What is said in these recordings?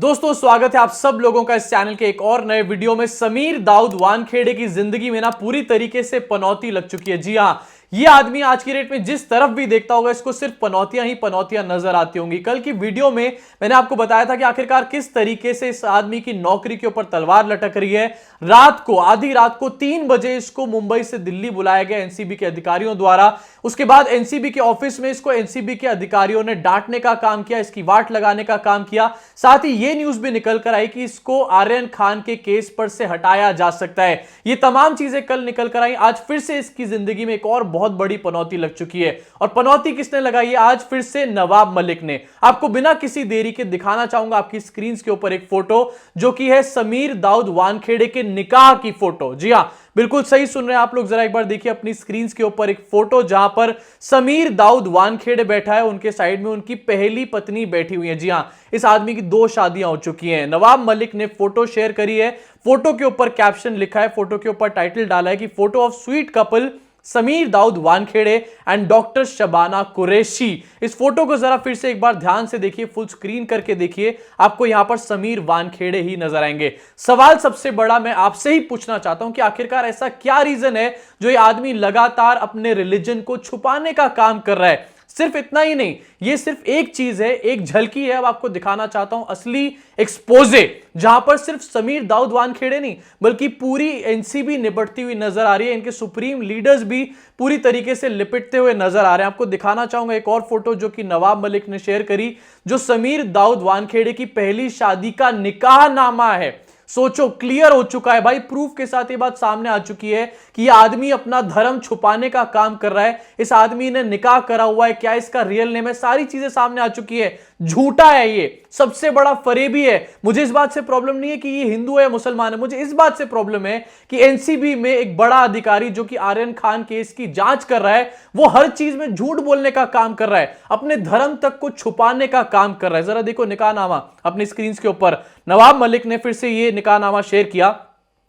दोस्तों स्वागत है आप सब लोगों का इस चैनल के एक और नए वीडियो में। समीर दाऊद वानखेड़े की जिंदगी में ना पूरी तरीके से पनौती लग चुकी है। जी हां, ये आदमी आज की डेट में जिस तरफ भी देखता होगा इसको सिर्फ पनौतियां ही पनौतियां नजर आती होंगी। कल की वीडियो में मैंने आपको बताया था कि आखिरकार किस तरीके से इस आदमी की नौकरी के ऊपर तलवार लटक रही है। रात को आधी रात को 3 बजे इसको मुंबई से दिल्ली बुलाया गया एनसीबी के अधिकारियों द्वारा। उसके बाद एनसीबी के ऑफिस में इसको एनसीबी के अधिकारियों ने डांटने का काम किया, इसकी वाट लगाने का काम किया। साथ ही यह न्यूज भी निकल कर आई कि इसको आर्यन खान के केस पर से हटाया जा सकता है। ये तमाम चीजें कल निकल कर आई। आज फिर से इसकी जिंदगी में एक और बहुत बड़ी पनौती लग चुकी है। और पनौती किसने लगाई है? आज फिर से नवाब मलिक ने। आपको बिना किसी देरी के दिखाना चाहूंगा आपकी स्क्रीन के ऊपर एक फोटो जो कि है समीर दाऊद वानखेड़े के निकाह की फोटो। जी हां, बिल्कुल सही सुन रहे हैं आप लोग। जरा एक बार देखिए अपनी स्क्रीन के ऊपर एक फोटो जहां पर समीर दाऊद वानखेड़े बैठा है, उनके साइड में उनकी पहली पत्नी बैठी हुई है। जी हां, इस आदमी की 2 शादियां हो चुकी हैं। नवाब मलिक ने फोटो शेयर करी है। फोटो के ऊपर कैप्शन लिखा है, फोटो के ऊपर टाइटल डाला है कि photo of sweet couple Sameer Dawood Wankhede and doctor Shabana Qureshi. इस फोटो को जरा फिर से एक बार ध्यान से देखिए, फुल स्क्रीन करके देखिए, आपको यहां पर समीर वानखेड़े ही नजर आएंगे। सवाल सबसे बड़ा मैं आपसे ही पूछना चाहता हूं कि आखिरकार ऐसा क्या रीजन है जो ये आदमी लगातार अपने रिलीजन को छुपाने का काम कर रहा है। सिर्फ इतना ही नहीं, ये सिर्फ एक चीज है, एक झलकी है। अब आपको दिखाना चाहता हूं असली एक्सपोजे, जहां पर सिर्फ समीर दाऊद वानखेड़े नहीं बल्कि पूरी एनसीबी निपटती हुई नजर आ रही है। इनके सुप्रीम लीडर्स भी पूरी तरीके से लिपटते हुए नजर आ रहे हैं। आपको दिखाना चाहूंगा एक और फोटो जो कि नवाब मलिक ने शेयर करी, जो समीर दाऊद वानखेड़े की पहली शादी का निकाहनामा है। सोचो, क्लियर हो चुका है भाई, प्रूफ के साथ ये बात सामने आ चुकी है कि ये आदमी अपना धर्म छुपाने का काम कर रहा है। इस आदमी ने निकाह करा हुआ है, क्या इसका रियल नेम है, सारी चीजें सामने आ चुकी है। झूठा है, ये सबसे बड़ा फरेबी है। मुझे इस बात से प्रॉब्लम नहीं है कि ये हिंदू है मुसलमान है, मुझे इस बात से प्रॉब्लम है कि एनसीबी में एक बड़ा अधिकारी जो कि आर्यन खान केस की जांच कर रहा है, वो हर चीज में झूठ बोलने का काम कर रहा है, अपने धर्म तक को छुपाने का काम कर रहा है। जरा देखो निकाहनामा अपनी स्क्रीन के ऊपर। नवाब मलिक ने फिर से ये निकाहनामा शेयर किया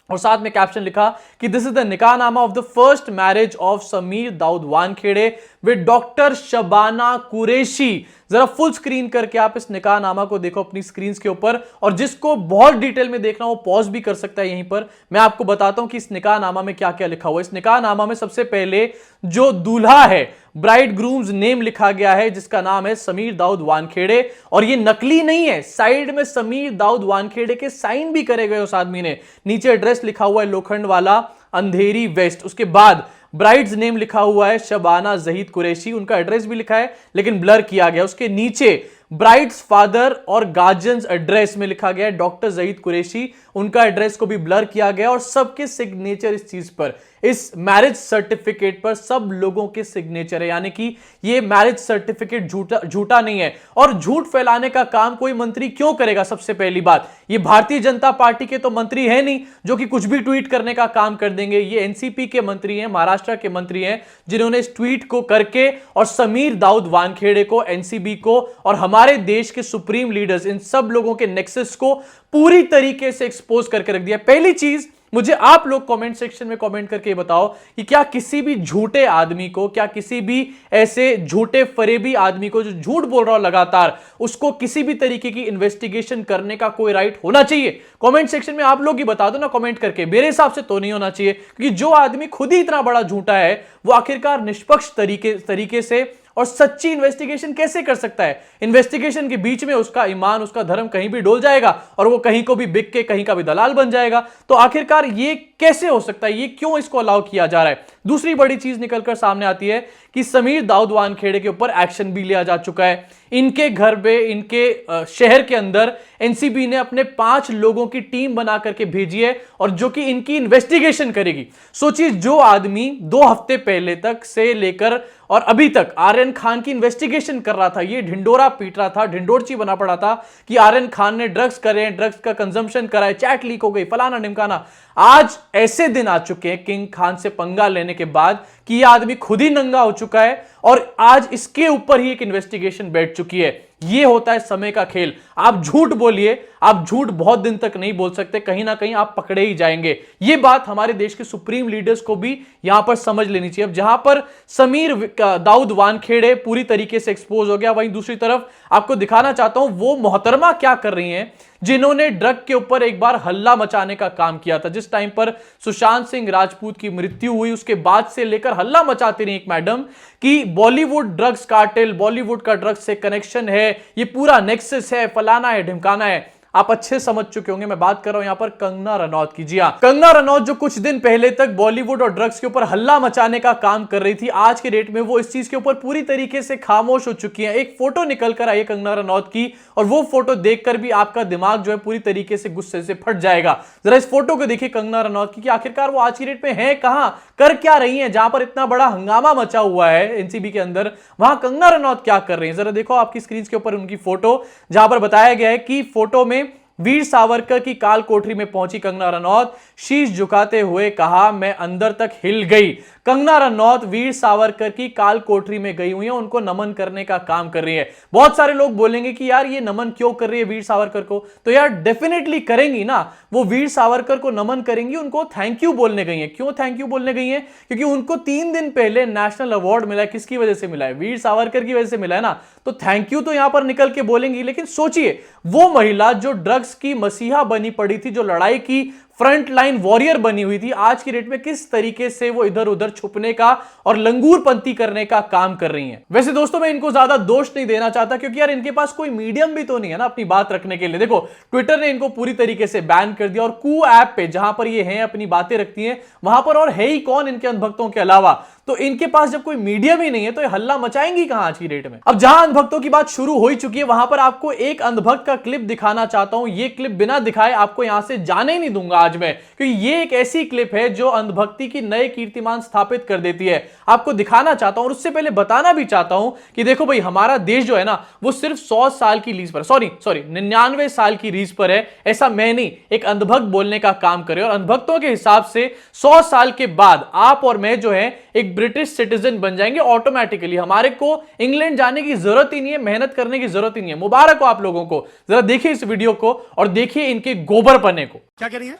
और साथ में कैप्शन लिखा कि दिस इज द निकाहनामा of the first marriage of Sameer Dawood Wankhede with doctor Shabana Qureshi. जरा फुल स्क्रीन करके आप इस निकाहनामा को देखो अपनी स्क्रीन के ऊपर, और जिसको बहुत डिटेल में देखना हो पॉज भी कर सकता है। यहीं पर मैं आपको बताता हूं कि इस निकाहनामा में क्या क्या लिखा हुआ है। इस निकाहनामा में सबसे पहले जो दूल्हा है, ब्राइड ग्रूम्स नेम लिखा गया है, जिसका नाम है समीर दाऊद वानखेड़े। और ये नकली नहीं है, साइड में समीर दाऊद वानखेड़े के साइन भी करे गए उस आदमी ने। नीचे एड्रेस लिखा हुआ है लोखंड वाला, अंधेरी वेस्ट। उसके बाद ब्राइड्स नेम लिखा हुआ है शबाना जहीद कुरैशी, उनका एड्रेस भी लिखा है लेकिन ब्लर किया गया। उसके नीचे ब्राइड्स फादर और गार्जियंस एड्रेस में लिखा गया है डॉक्टर जहीद कुरैशी, उनका एड्रेस को भी ब्लर किया गया। और सबके सिग्नेचर इस चीज पर, इस मैरिज सर्टिफिकेट पर सब लोगों के सिग्नेचर है, यानी कि ये मैरिज सर्टिफिकेट झूठा नहीं है। और झूठ फैलाने का काम कोई मंत्री क्यों करेगा? सबसे पहली बात, ये भारतीय जनता पार्टी के तो मंत्री है नहीं जो कि कुछ भी ट्वीट करने का काम कर देंगे। ये एनसीपी के मंत्री हैं, महाराष्ट्र के मंत्री हैं, जिन्होंने इस ट्वीट को करके और समीर दाऊद वानखेड़े को, एनसीबी को और हमारे देश के सुप्रीम लीडर्स, इन सब लोगों के नेक्सस को पूरी तरीके से एक्सपोज करके रख दिया। पहली चीज, मुझे आप लोग कमेंट सेक्शन में कमेंट करके बताओ कि क्या किसी भी झूठे आदमी को, क्या किसी भी ऐसे झूठे फरेबी आदमी को जो झूठ बोल रहा हो लगातार, उसको किसी भी तरीके की इन्वेस्टिगेशन करने का कोई राइट होना चाहिए? कमेंट सेक्शन में आप लोग ही बता दो ना कमेंट करके। मेरे हिसाब से तो नहीं होना चाहिए, क्योंकि जो आदमी खुद ही इतना बड़ा झूठा है वो आखिरकार निष्पक्ष तरीके से और सच्ची इन्वेस्टिगेशन कैसे कर सकता है? इन्वेस्टिगेशन के बीच में उसका ईमान, उसका धर्म कहीं भी डोल जाएगा और वो कहीं को भी बिक के कहीं का भी दलाल बन जाएगा। तो आखिरकार ये कैसे हो सकता है? ये क्यों इसको अलाउ किया जा रहा है? दूसरी बड़ी चीज निकलकर सामने आती है कि समीर दाऊद वानखेड़े के ऊपर एक्शन भी लिया जा चुका है। इनके घर पे, इनके शहर के अंदर एनसीबी ने अपने 5 लोगों की टीम बना करके भेजी है और जो कि इनकी इन्वेस्टिगेशन करेगी। सोचिए, जो आदमी 2 हफ्ते पहले तक से लेकर और अभी तक आर्यन खान की इन्वेस्टिगेशन कर रहा था, ये ढिंडोरा पीट रहा था, ढिंडोरची बना पड़ा था कि आर्यन खान ने ड्रग्स करे, ड्रग्स का कंजम्पशन करा है, चैट लीक हो गई, फलाना निमकाना। आज ऐसे दिन आ चुके हैं किंग खान से पंगा लेने के बाद कि यह आदमी खुद ही नंगा हो चुका है और आज इसके ऊपर ही एक इन्वेस्टिगेशन बैठ चुकी है। यह होता है समय का खेल। आप झूठ बोलिए, आप झूठ बहुत दिन तक नहीं बोल सकते, कहीं ना कहीं आप पकड़े ही जाएंगे। यह बात हमारे देश के सुप्रीम लीडर्स को भी यहां पर समझ लेनी चाहिए। अब जहां पर समीर दाऊद वानखेड़े पूरी तरीके से एक्सपोज हो गया, वहीं दूसरी तरफ आपको दिखाना चाहता हूं वो मोहतरमा क्या कर रही हैं, जिन्होंने ड्रग के ऊपर एक बार हल्ला मचाने का काम किया था। जिस टाइम पर सुशांत सिंह राजपूत की मृत्यु हुई उसके बाद से लेकर हल्ला मचाती रही एक मैडम कि बॉलीवुड ड्रग्स कार्टेल, बॉलीवुड का ड्रग्स से कनेक्शन है, ये पूरा नेक्सस है, फलाना है, ढिमकाना है। आप अच्छे समझ चुके होंगे मैं बात कर रहा हूं यहां पर कंगना रनौत की। जी हां, कंगना रनौत जो कुछ दिन पहले तक बॉलीवुड और ड्रग्स के ऊपर हल्ला मचाने का काम कर रही थी, आज के डेट में वो इस चीज के ऊपर पूरी तरीके से खामोश हो चुकी हैं। एक फोटो निकल कर आई है कंगना रनौत की और वो फोटो देखकर भी आपका दिमाग जो है पूरी तरीके से गुस्से से फट जाएगा। जरा इस फोटो को देखिए कंगना रनौत की कि आखिरकार वो आज की डेट में है कहां, कर क्या रही है। जहां पर इतना बड़ा हंगामा मचा हुआ है एनसीबी के अंदर, वहां कंगना रनौत क्या कर रही है। जरा देखो आपकी स्क्रीन के ऊपर उनकी फोटो, जहां पर बताया गया है कि फोटो में वीर सावरकर की काल कोठरी में पहुंची कंगना रनौत, शीश झुकाते हुए कहा मैं अंदर तक हिल गई। कंगना रनौत वीर सावरकर की काल कोठरी में गई हुई है, उनको नमन करने का काम कर रही है। बहुत सारे लोग बोलेंगे कि यार ये नमन क्यों कर रही है वीर सावरकर को, तो यार डेफिनेटली करेंगी ना, वो वीर सावरकर को नमन करेंगी, उनको थैंक यू बोलने गई है। क्यों थैंक यू बोलने गई है? क्योंकि उनको 3 दिन पहले नेशनल अवार्ड मिला है। किसकी वजह से मिला है? वीर सावरकर की वजह से मिला है ना, तो थैंक यू तो यहां पर निकल के बोलेंगी। लेकिन सोचिए वो महिला जो ड्रग्स की मसीहा बनी पड़ी थी, जो लड़ाई की फ्रंट लाइन वॉरियर बनी हुई थी, आज की डेट में किस तरीके से वो इधर उधर छुपने का और लंगूरपंती करने का काम कर रही हैं। वैसे दोस्तों मैं इनको ज्यादा दोष नहीं देना चाहता क्योंकि यार इनके पास कोई मीडियम भी तो नहीं है ना अपनी बात रखने के लिए। देखो ट्विटर ने इनको पूरी तरीके से बैन कर दिया और कू ऐप पे जहां पर ये हैं अपनी बातें रखती हैं वहां पर और है ही कौन इनके अंधभक्तों के अलावा, तो इनके पास जब कोई मीडियम ही नहीं है तो ये हल्ला मचाएंगी कहां आज की डेट में। अब जहां अंधभक्तों की बात शुरू हो ही चुकी है वहां पर आपको एक अंधभक्त का क्लिप दिखाना चाहता हूं। ये क्लिप बिना दिखाए आपको यहां से जाने ही नहीं दूंगा आज मैं, क्योंकि ये एक ऐसी क्लिप है जो अंधभक्ति की नए कीर्तिमान स्थापित कर देती है। आपको दिखाना चाहता हूं और उससे पहले बताना भी चाहता हूं कि देखो भाई हमारा देश जो है ना वो सिर्फ 100 साल की लीज पर, सॉरी 99 साल की लीज पर है, ऐसा मैं नहीं, एक अंधभक्त बोलने का काम करे। और अंधभक्तों के हिसाब से 100 साल के बाद आप और मैं जो है एक ब्रिटिश सिटीजन बन जाएंगे ऑटोमेटिकली। हमारे को इंग्लैंड जाने की जरूरत ही नहीं है, मेहनत करने की जरूरत ही नहीं है। मुबारक हो आप लोगों को। जरा देखिए इस वीडियो को और देखिए इनके गोबर पने को। क्या कह रही है?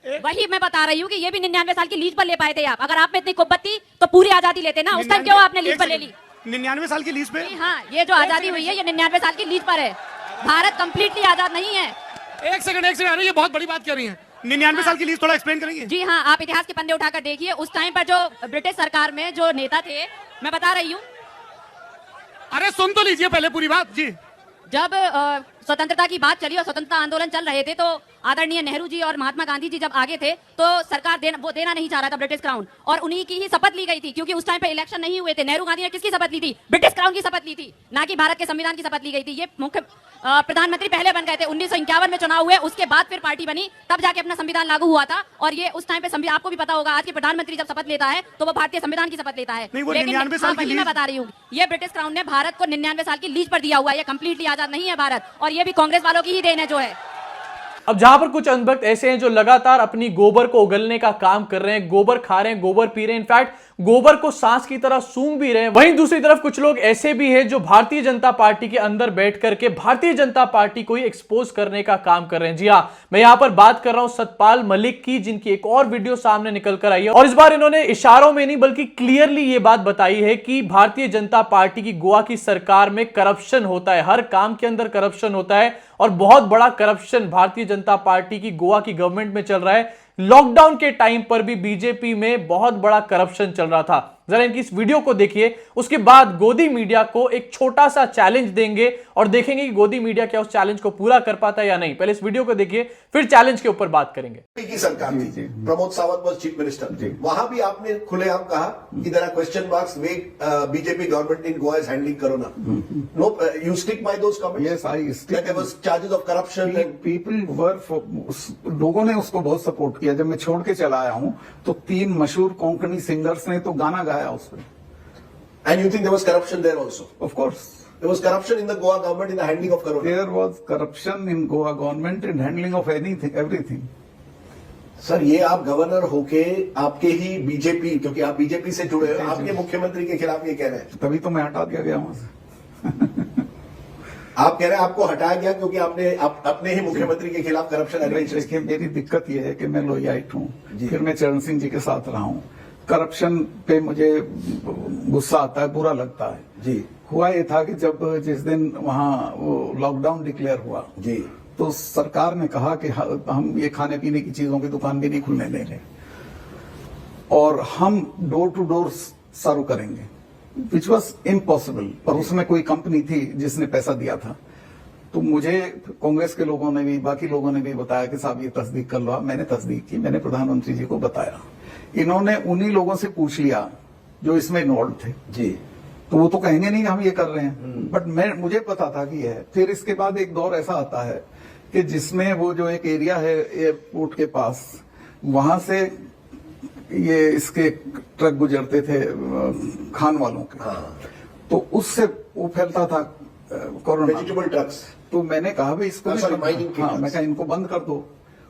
वही मैं बता रही हूँ कि ये भी 99 साल की लीज पर ले पाए थे आप। अगर आप में इतनी कुब्बत थी तो पूरी आजादी लेते ना, उस टाइम क्यों आपने लीज पर ले ली? 99 साल की लीज पे? हाँ, ये जो आजादी हुई है ये 99 साल की लीज पर है। भारत कंप्लीटली आजाद नहीं है। एक सेकंड ये बहुत बड़ी बात कर रही है। 99 साल की लीज थोड़ा एक्सप्लेन करेंगे? जी हाँ, आप इतिहास के पन्ने उठाकर देखिए, उस टाइम पर जो ब्रिटिश सरकार में जो नेता थे, मैं बता रही हूँ। अरे सुन तो लीजिए पहले पूरी बात जी। जब स्वतंत्रता की बात चली और स्वतंत्रता आंदोलन चल रहे थे तो आदरणीय नेहरू जी और महात्मा गांधी जी जब आगे थे तो सरकार देना नहीं चाह रहा था ब्रिटिश क्राउन, और उन्हीं की ही शपथ ली गई थी क्योंकि उस टाइम पे इलेक्शन नहीं हुए थे। नेहरू गांधी ने किसकी शपथ ली थी? ब्रिटिश क्राउन की शपथ ली थी, ना कि भारत के संविधान की शपथ ली गई थी। ये मुख्य प्रधानमंत्री पहले बन गए थे, 1951 में चुनाव हुए, उसके बाद फिर पार्टी बनी, तब जाके अपना संविधान लागू हुआ था। और ये उस टाइम पे आपको भी पता होगा, आज के प्रधानमंत्री जब शपथ लेता है तो वो भारतीय संविधान की शपथ लेता है। लेकिन मैं बता रही हूँ ये ब्रिटिश क्राउन ने भारत को 99 साल की लीज पर दिया हुआ है। ये कंप्लीटली आजाद नहीं है भारत, और ये भी कांग्रेस वालों की ही देन है जो है। अब जहां पर कुछ अंधभक्त ऐसे हैं जो लगातार अपनी गोबर को उगलने का काम कर रहे हैं, गोबर खा रहे हैं, गोबर पी रहे हैं, इनफैक्ट गोबर को सांस की तरह सूंघ भी रहे हैं, वहीं दूसरी तरफ कुछ लोग ऐसे भी हैं जो भारतीय जनता पार्टी के अंदर बैठ करके भारतीय जनता पार्टी को ही एक्सपोज करने का काम कर रहे हैं। जी हां, मैं यहां पर बात कर रहा हूं सतपाल मलिक की, जिनकी एक और वीडियो सामने निकल कर आई है और इस बार इन्होंने इशारों में नहीं बल्कि क्लियरली ये बात बताई है कि भारतीय जनता पार्टी की गोवा की सरकार में करप्शन होता है, हर काम के अंदर करप्शन होता है और बहुत बड़ा करप्शन भारतीय जनता पार्टी की गोवा की गवर्नमेंट में चल रहा है। लॉकडाउन के टाइम पर भी बीजेपी में बहुत बड़ा करप्शन चल रहा था। जरा इनकी इस वीडियो को देखिए, उसके बाद गोदी मीडिया को एक छोटा सा चैलेंज देंगे और देखेंगे कि गोदी मीडिया क्या उस चैलेंज को पूरा कर पाता है या नहीं। पहले इस वीडियो को देखिए फिर चैलेंज के ऊपर बात करेंगे। की सरकार थी, Pramod Sawant was chief minister, वहां भी आपने खुलेआम कहा कि there are question marks way BJP government in Goa is handling corona. No, you stick by those comments? Yes, I stick that there was charges of corruption. People were, लोगों ने उसको बहुत सपोर्ट किया। जब मैं छोड़ के चला आया हूं तो 3 मशहूर कोंकणी सिंगर्स ने तो गाना गाया उस पर। And you think there was corruption there also? Of course. There was corruption in the Goa government in the handling of corona. There was corruption in Goa government in handling of anything, everything. Sir ये आप governor होके आपके ही BJP, क्योंकि आप BJP से जुड़े हो, आपके मुख्यमंत्री के खिलाफ ये कह रहे हैं। तभी तो मैं हटा दिया गया वहां से। आप कह रहे हैं आपको हटाया गया क्योंकि आपने अपने ही मुख्यमंत्री के खिलाफ करप्शन। देखिए मेरी दिक्कत यह है कि मैं लोहियाइट हूँ, फिर मैं चरण सिंह जी के साथ रहा हूँ, करप्शन पे मुझे गुस्सा आता है, बुरा लगता है। जी हुआ ये था कि जब जिस दिन वहाँ वो लॉकडाउन डिक्लेयर हुआ जी तो सरकार ने कहा कि हम ये खाने पीने की चीजों की दुकान भी नहीं खुलने दे रहे और हम डोर टू डोर सर्व करेंगे, विच वॉज इम्पॉसिबल। पर उसमें कोई कंपनी थी जिसने पैसा दिया था। तो मुझे कांग्रेस के लोगों ने भी, बाकी लोगों ने भी बताया कि साहब ये तस्दीक कर लो। मैंने तस्दीक की, मैंने प्रधानमंत्री जी को बताया। इन्होंने उन्हीं लोगों से पूछ लिया जो इसमें इन्वॉल्व थे। जी तो वो तो कहेंगे नहीं कि हम ये कर रहे हैं, बट मुझे पता था कि है। फिर इसके बाद एक दौर ऐसा आता है कि जिसमें वो जो एक एरिया है एयरपोर्ट के पास, वहां से ये इसके ट्रक गुजरते थे खान वालों के। हाँ तो उससे वो फैलता था कोरोना। Vegetable trucks. तो मैंने कहा भाई इसको हाँ, नहीं sorry, mining के हाँ, trucks। मैं कहा इनको बंद कर दो।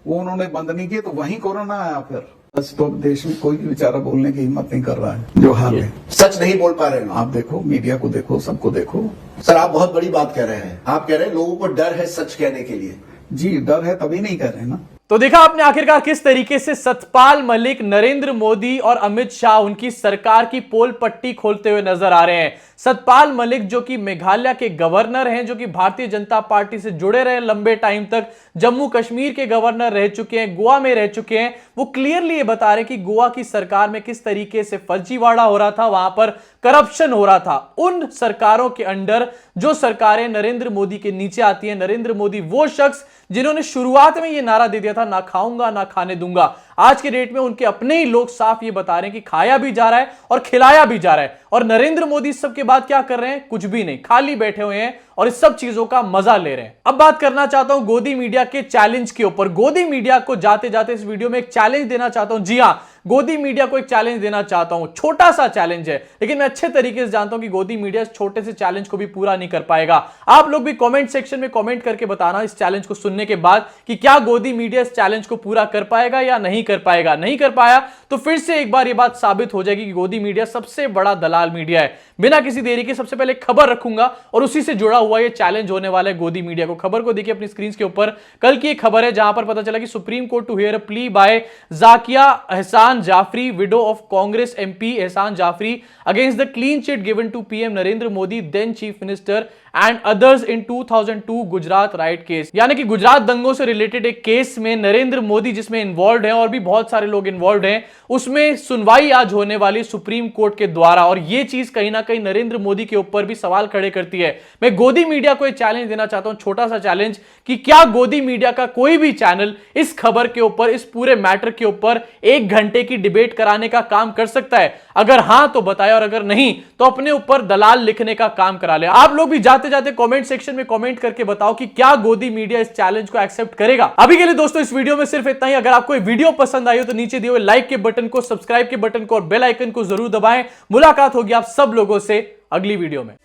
वो उन्होंने बंद नहीं किए तो वहीं कोरोना आया। फिर बस तो देश में कोई भी बेचारा बोलने की हिम्मत नहीं कर रहा है, जो हाल है। सच नहीं बोल पा रहे हैं आप देखो, मीडिया को देखो, सबको देखो। सर। आप बहुत बड़ी बात कह रहे हैं। आप कह रहे हैं लोगों को डर है सच कहने के लिए। जी डर है, तभी नहीं कर रहे ना। तो देखा आपने आखिरकार किस तरीके से सतपाल मलिक, नरेंद्र मोदी और अमित शाह उनकी सरकार की पोल पट्टी खोलते हुए नजर आ रहे हैं। सतपाल मलिक जो कि मेघालय के गवर्नर हैं, जो कि भारतीय जनता पार्टी से जुड़े रहे लंबे टाइम तक, जम्मू कश्मीर के गवर्नर रह चुके हैं, गोवा में रह चुके हैं, वो क्लियरली ये बता रहे हैं कि गोवा की सरकार में किस तरीके से फर्जीवाड़ा हो रहा था, वहां पर करप्शन हो रहा था। उन सरकारों के अंडर जो सरकारें नरेंद्र मोदी के नीचे आती हैं, नरेंद्र मोदी वो शख्स जिन्होंने शुरुआत में ये नारा दे दिया था, ना खाऊंगा ना खाने दूंगा। आज के डेट में उनके अपने ही लोग साफ ये बता रहे हैं कि खाया भी जा रहा है और खिलाया भी जा रहा है। और नरेंद्र मोदी इस सब के बाद क्या कर रहे हैं? कुछ भी नहीं, खाली बैठे हुए हैं और इस सब चीजों का मजा ले रहे हैं। अब बात करना चाहता हूं गोदी मीडिया के चैलेंज के ऊपर। गोदी मीडिया को जाते जाते इस वीडियो में एक चैलेंज देना चाहता हूं। जी हां, गोदी मीडिया को एक चैलेंज देना चाहता हूं। छोटा सा चैलेंज है, लेकिन मैं अच्छे तरीके से जानता हूं कि गोदी मीडिया इस छोटे से चैलेंज को भी पूरा नहीं कर पाएगा। आप लोग भी कमेंट सेक्शन में कमेंट करके बताना इस चैलेंज को सुनने के बाद कि क्या गोदी मीडिया इस चैलेंज को पूरा कर पाएगा या नहीं कर पाएगा। नहीं कर पाया तो फिर से एक बार यह बात साबित हो जाएगी कि गोदी मीडिया सबसे बड़ा दलाल मीडिया है। बिना किसी देरी के सबसे पहले खबर रखूंगा और उसी से जुड़ा हुआ यह चैलेंज होने वाला है गोदी मीडिया को। खबर को देखिए अपनी स्क्रीन के ऊपर। कल की एक खबर है जहां पर पता चला कि supreme court to hear a plea by Zakia Ehsan Jafri, widow of Congress MP Ehsan Jafri, against the clean chit given to PM Narendra Modi, then chief minister and others in 2002 Gujarat riot case. यानी कि गुजरात दंगों से रिलेटेड एक केस में नरेंद्र मोदी जिसमें इन्वॉल्व है और भी बहुत सारे लोग इन्वॉल्व हैं, उसमें सुनवाई आज होने वाली सुप्रीम कोर्ट के द्वारा। और यह चीज कहीं ना कहीं नरेंद्र मोदी के ऊपर भी सवाल खड़े करती है। मैं गोदी मीडिया को एक चैलेंज देना चाहता हूं, छोटा सा चैलेंज, कि क्या गोदी मीडिया का कोई भी चैनल इस खबर के ऊपर, इस पूरे मैटर के ऊपर 1 घंटे की डिबेट कराने का काम कर सकता है? अगर हां तो बताएं, और अगर नहीं तो अपने ऊपर दलाल लिखने का काम करा ले। आप लोग भी जाते जाते कमेंट सेक्शन में कमेंट करके बताओ कि क्या गोदी मीडिया इस चैलेंज को एक्सेप्ट करेगा। अभी के लिए दोस्तों इस वीडियो में सिर्फ इतना ही। अगर आपको ये वीडियो पसंद आई हो तो नीचे दिए हुए लाइक के बटन को, सब्सक्राइब के बटन को और बेल आइकन को जरूर दबाएं। मुलाकात होगी आप सब लोगों से अगली वीडियो में।